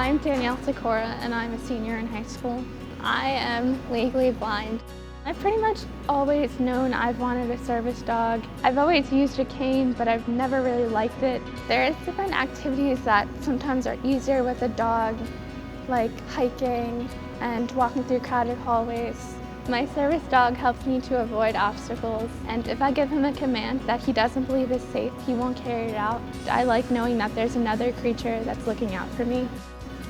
I'm Danielle and I'm a senior in high school. I am legally blind. I've pretty much always known I've wanted a service dog. I've always used a cane, but I've never really liked it. There's different activities that sometimes are easier with a dog, like hiking and walking through crowded hallways. My service dog helps me to avoid obstacles, and if I give him a command that he doesn't believe is safe, he won't carry it out. I like knowing that there's another creature that's looking out for me.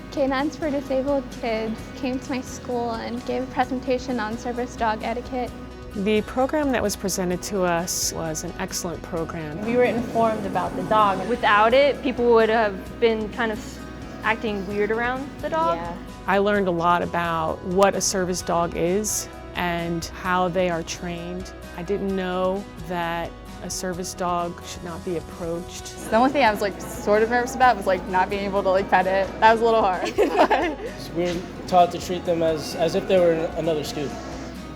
Canines for Disabled Kids came to my school and gave a presentation on service dog etiquette. The program that was presented to us was an excellent program. We were informed about the dog. Without it, people would have been kind of acting weird around the dog. Yeah. I learned a lot about what a service dog is and how they are trained. I didn't know that a service dog should not be approached. The only thing I was sort of nervous about was not being able to pet it. That was a little hard. We're taught to treat them as if they were another student.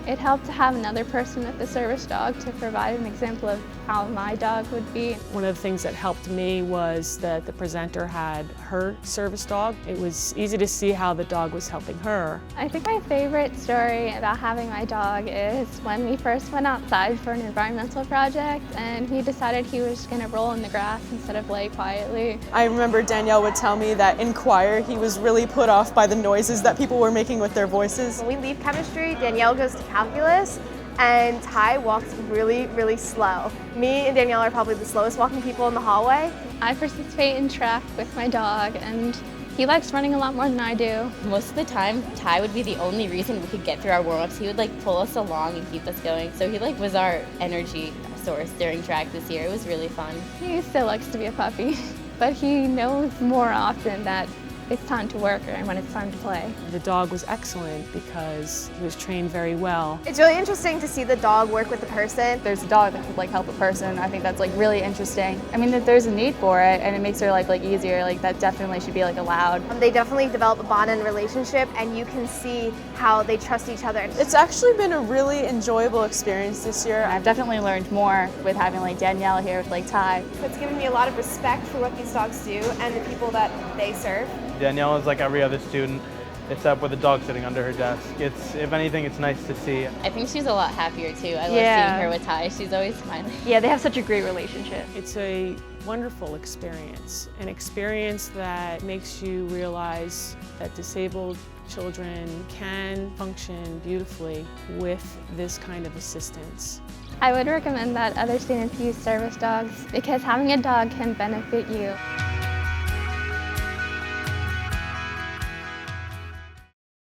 It helped to have another person with the service dog to provide an example of how my dog would be. One of the things that helped me was that the presenter had her service dog. It was easy to see how the dog was helping her. I think my favorite story about having my dog is when we first went outside for an environmental project and he decided he was going to roll in the grass instead of lay quietly. I remember Danielle would tell me that in choir he was really put off by the noises that people were making with their voices. When we leave chemistry, Danielle goes to calculus, and Thai walks really, really slow. Me and Danielle are probably the slowest walking people in the hallway. I participate in track with my dog, and he likes running a lot more than I do. Most of the time, Thai would be the only reason we could get through our warm-ups. He would pull us along and keep us going. So he was our energy source during track this year. It was really fun. He still likes to be a puppy, but he knows more often that it's time to work and when it's time to play. The dog was excellent because he was trained very well. It's really interesting to see the dog work with the person. There's a dog that could help a person. I think that's really interesting. I mean, that there's a need for it and it makes her easier. That definitely should be allowed. They definitely develop a bond and relationship, and you can see how they trust each other. It's actually been a really enjoyable experience this year. I've definitely learned more with having Danielle here with Thai. It's given me a lot of respect for what these dogs do and the people that they serve. Danielle is like every other student, except with a dog sitting under her desk. If anything, it's nice to see. I think she's a lot happier too. I love seeing her with Thai. She's always smiling. Yeah, they have such a great relationship. It's a wonderful experience, an experience that makes you realize that disabled children can function beautifully with this kind of assistance. I would recommend that other students use service dogs because having a dog can benefit you.